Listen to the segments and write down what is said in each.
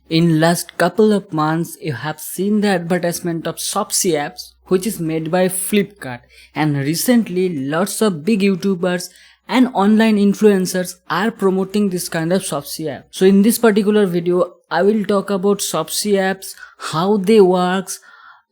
In last couple of months, you have seen the advertisement of Shopsy apps, which is made by Flipkart, and recently lots of big YouTubers and online influencers are promoting this kind of Shopsy app. So in this particular video, I will talk about Shopsy apps, how they works,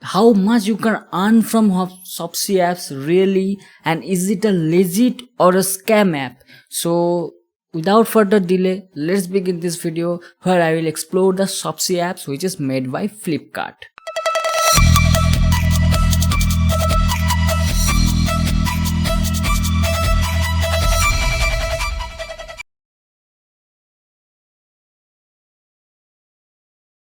how much you can earn from Shopsy apps really, and is it a legit or a scam app. So without further delay, let's begin this video where I will explore the Shopsy apps which is made by Flipkart.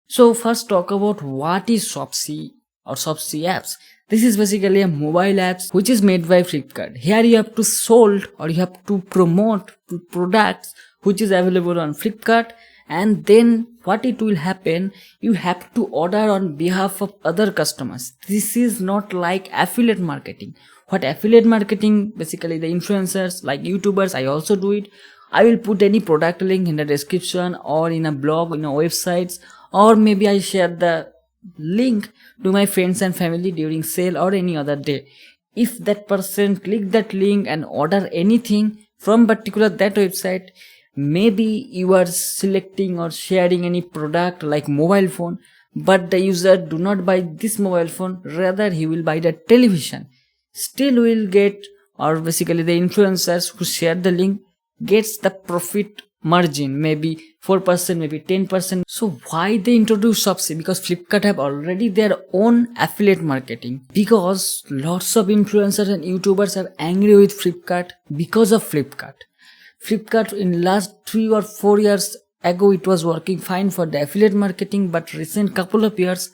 So first talk about what is Shopsy or Shopsy apps. This is basically a mobile apps which is made by Flipkart. Here you have to sold or you have to promote products which is available on Flipkart, and then what it will happen, you have to order on behalf of other customers. This is not like affiliate marketing. What affiliate marketing, basically the influencers like YouTubers, I also do it. I will put any product link in the description or in a blog, in a websites, or maybe I share the link to my friends and family during sale or any other day. If that person click that link and order anything from particular that website, maybe you are selecting or sharing any product like mobile phone, but the user do not buy this mobile phone, rather he will buy the television. Still will get, or basically the influencers who share the link gets the profit margin, maybe 4%, maybe 10%. So why they introduce Shopsy? Because Flipkart have already their own affiliate marketing. Because lots of influencers and YouTubers are angry with Flipkart because of Flipkart. Flipkart in last 3 or 4 years ago it was working fine for the affiliate marketing, but recent couple of years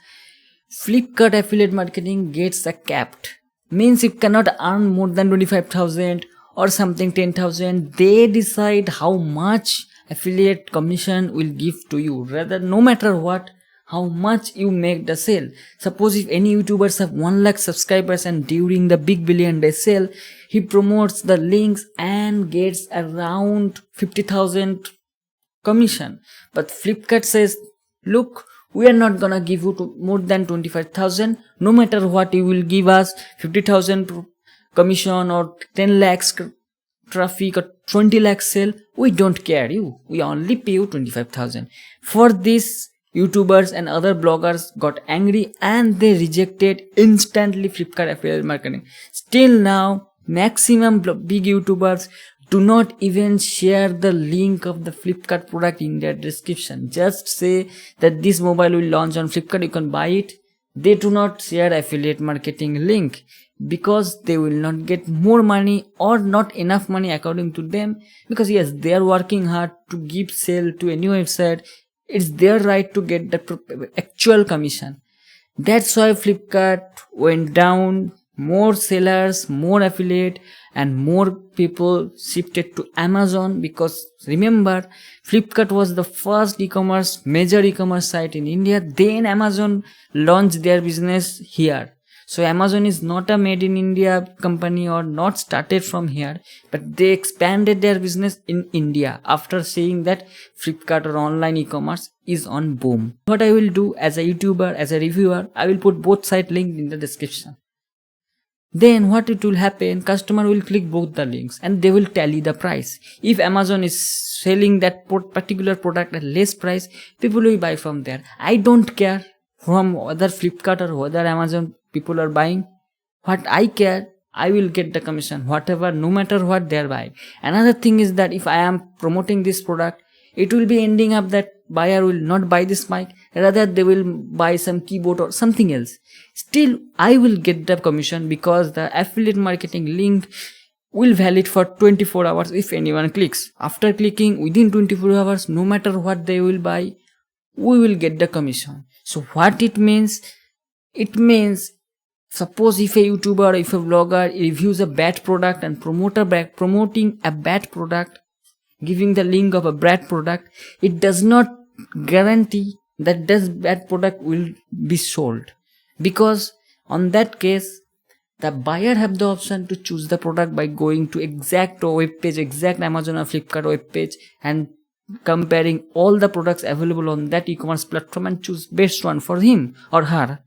Flipkart affiliate marketing gets a capped. Means you cannot earn more than 25,000 or something 10,000. They decide how much affiliate commission will give to you, rather no matter what, how much you make the sale. Suppose if any YouTubers have 1 lakh subscribers and during the big billion day sale he promotes the links and gets around 50,000 commission, but Flipkart says, look, we are not gonna give you more than 25,000. No matter what, you will give us 50,000 commission or 10 lakhs traffic or 20 lakhs sale. We don't care you. We only pay you 25,000. For this, YouTubers and other bloggers got angry and they rejected instantly Flipkart affiliate marketing. Still now, maximum big YouTubers do not even share the link of the Flipkart product in their description. Just say that this mobile will launch on Flipkart, you can buy it. They do not share affiliate marketing link because they will not get more money or not enough money according to them. Because yes, they are working hard to give sale to a new website. It's their right to get the actual commission. That's why Flipkart went down. More sellers, more affiliate, and more people shifted to Amazon, because remember Flipkart was the first major e-commerce site in India. Then Amazon launched their business here. So Amazon is not a made in India company or not started from here, but they expanded their business in India after seeing that Flipkart or online e-commerce is on boom. What I will do as a YouTuber, as a reviewer, I will put both site linked in the description. Then what it will happen, customer will click both the links and they will tally the price. If Amazon is selling that particular product at less price, people will buy from there. I don't care from whether Flipkart or whether Amazon people are buying. What I care, I will get the commission, whatever, no matter what they are buying. Another thing is that if I am promoting this product, it will be ending up that buyer will not buy this mic, rather they will buy some keyboard or something else. Still I will get the commission because the affiliate marketing link will valid for 24 hours if anyone clicks. After clicking within 24 hours, no matter what they will buy, we will get the commission. So what it means? It means suppose if a YouTuber or if a vlogger reviews a bad product and promoting a bad product, giving the link of a bad product, it does not guarantee that this bad product will be sold, because on that case the buyer have the option to choose the product by going to exact web page, exact Amazon or Flipkart web page, and comparing all the products available on that e-commerce platform and choose best one for him or her.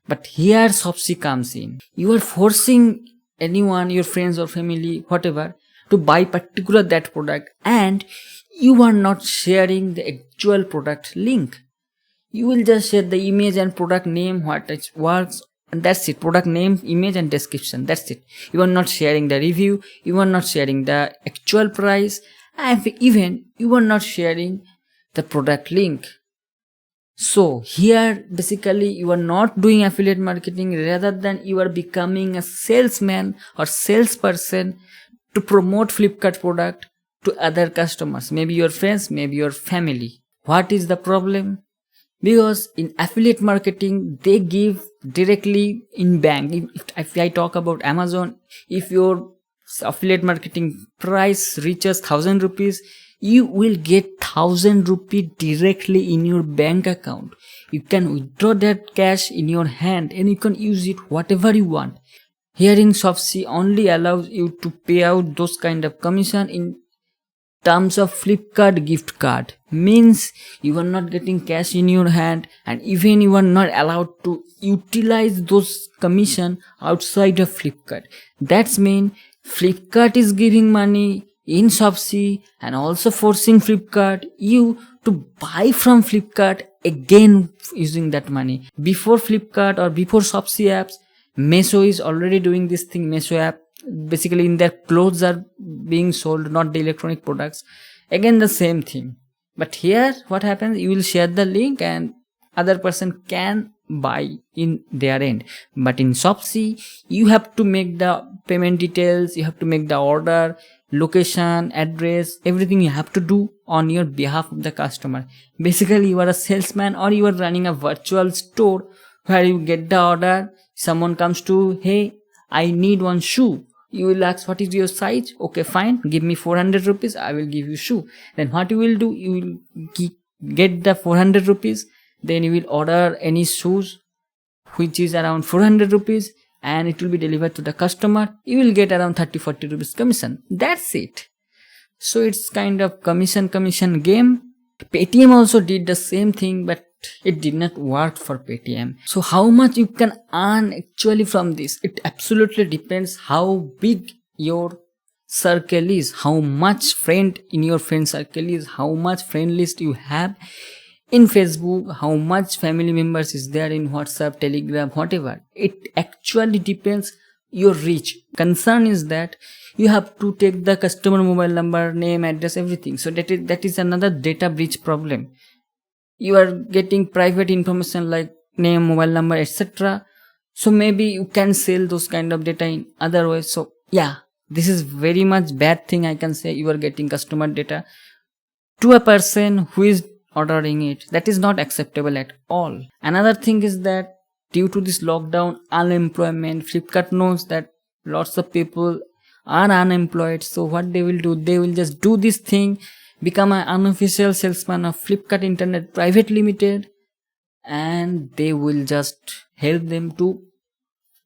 But here Shopsy comes in. You are forcing anyone, your friends or family, whatever, to buy particular that product, and you are not sharing the actual product link. You will just share the image and product name, what it works, and that's it. Product name, image and description, that's it. You are not sharing the review, you are not sharing the actual price, and even you are not sharing the product link. So here basically you are not doing affiliate marketing, rather than you are becoming a salesman or salesperson to promote Flipkart product to other customers, maybe your friends, maybe your family. What is the problem? Because in affiliate marketing they give directly in bank. If I talk about Amazon, if your affiliate marketing price reaches 1000 rupees, you will get 1000 rupee directly in your bank account. You can withdraw that cash in your hand and you can use it whatever you want. Here in Shopsy only allows you to pay out those kind of commission in terms of Flipkart gift card. Means you are not getting cash in your hand, and even you are not allowed to utilize those commission outside of Flipkart. That's mean Flipkart is giving money in Shopsy and also forcing Flipkart you to buy from Flipkart again using that money. Before Flipkart or before Shopsy apps, Meesho is already doing this thing. Meesho app, basically in their clothes are being sold, not the electronic products. Again the same thing. But here what happens, you will share the link and other person can buy in their end. But in Shopsy you have to make the payment details, you have to make the order, location, address, everything you have to do on your behalf of the customer. Basically you are a salesman or you are running a virtual store where you get the order, someone comes to, hey, I need one shoe. You will ask, what is your size? Okay, fine, give me 400 rupees, I will give you shoe. Then what you will do, you will get the 400 rupees, then you will order any shoes which is around 400 rupees and it will be delivered to the customer. You will get around 30-40 rupees commission. That's it. So it's kind of commission game. Paytm also did the same thing, but it did not work for Paytm. So how much you can earn actually from this? It absolutely depends how big your circle is, how much friend in your friend circle is, how much friend list you have in Facebook, how much family members is there in WhatsApp, Telegram, whatever. It actually depends your reach. Concern is that you have to take the customer mobile number, name, address, everything. So that is another data breach problem. You are getting private information like name, mobile number, etc. So maybe you can sell those kind of data in other ways. So yeah, this is very much bad thing. I can say you are getting customer data to a person who is ordering it. That is not acceptable at all. Another thing is that due to this lockdown, unemployment, Flipkart knows that lots of people are unemployed. So what they will do, they will just do this thing, become an unofficial salesman of Flipkart Internet Private Limited, and they will just help them to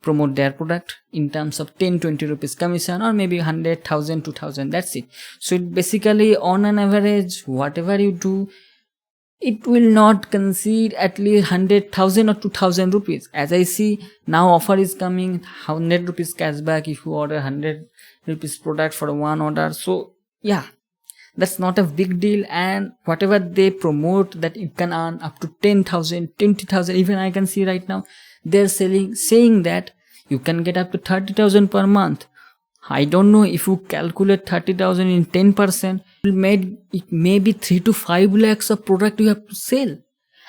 promote their product in terms of 10-20 rupees commission, or maybe 100,000, 2,000. That's it. So it basically on an average, whatever you do, it will not concede at least 100,000 or 2,000 rupees. As I see now, offer is coming 100 rupees cashback if you order 100 rupees product for one order. So yeah, that's not a big deal. And whatever they promote that you can earn up to 10,000, 20,000, even I can see right now they're saying that you can get up to 30,000 per month. I don't know, if you calculate 30,000 in 10%, it may be 3 to 5 lakhs of product you have to sell.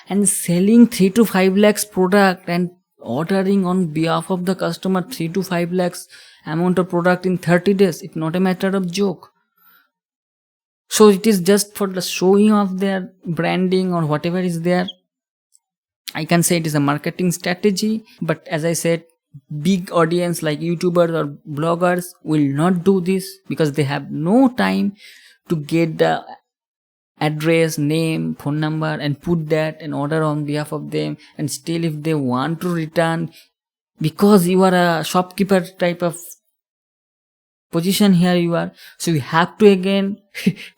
And selling 3 to 5 lakhs product and ordering on behalf of the customer 3 to 5 lakhs amount of product in 30 days, it's not a matter of joke. So it is just for the showing of their branding or whatever is there. I can say it is a marketing strategy, but as I said, big audience like YouTubers or bloggers will not do this because they have no time to get the address, name, phone number and put that and order on behalf of them. And still if they want to return, because you are a shopkeeper type of position here you are. So you have to again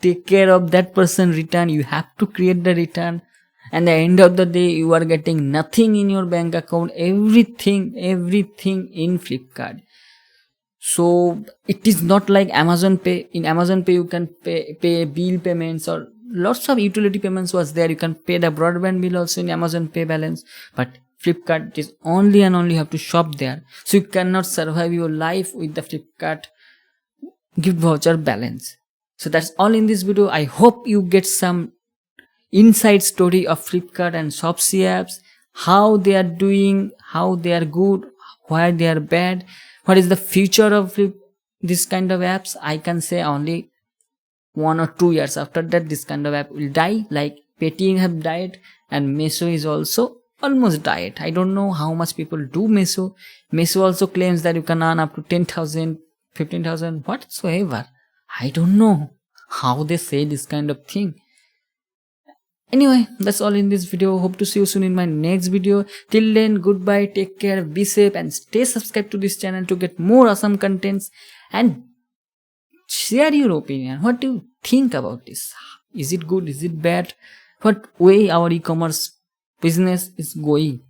take care of that person return. You have to create the return. And the end of the day, you are getting nothing in your bank account. Everything in Flipkart. So it is not like Amazon Pay. In Amazon Pay, you can pay bill payments or lots of utility payments was there. You can pay the broadband bill also in Amazon Pay balance. But Flipkart is only and only you have to shop there. So you cannot survive your life with the Flipkart gift voucher balance. So that's all in this video. I hope you get some inside story of Flipkart and Shopsy apps, how they are doing, how they are good, why they are bad, what is the future of this kind of apps. I can say only 1 or 2 years after that this kind of app will die, like Paytm have died and Meesho is also almost died. I don't know how much people do Meesho. Meesho also claims that you can earn up to 10,000, 15,000, whatsoever. I don't know how they say this kind of thing. Anyway, that's all in this video. Hope to see you soon in my next video. Till then, goodbye, take care, be safe, and stay subscribed to this channel to get more awesome contents. And share your opinion. What do you think about this? Is it good? Is it bad? What way our e-commerce business is going?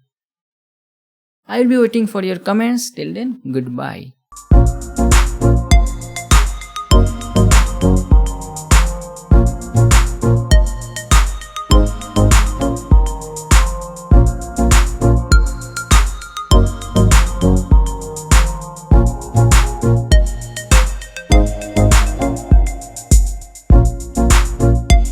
I will be waiting for your comments. Till then, goodbye.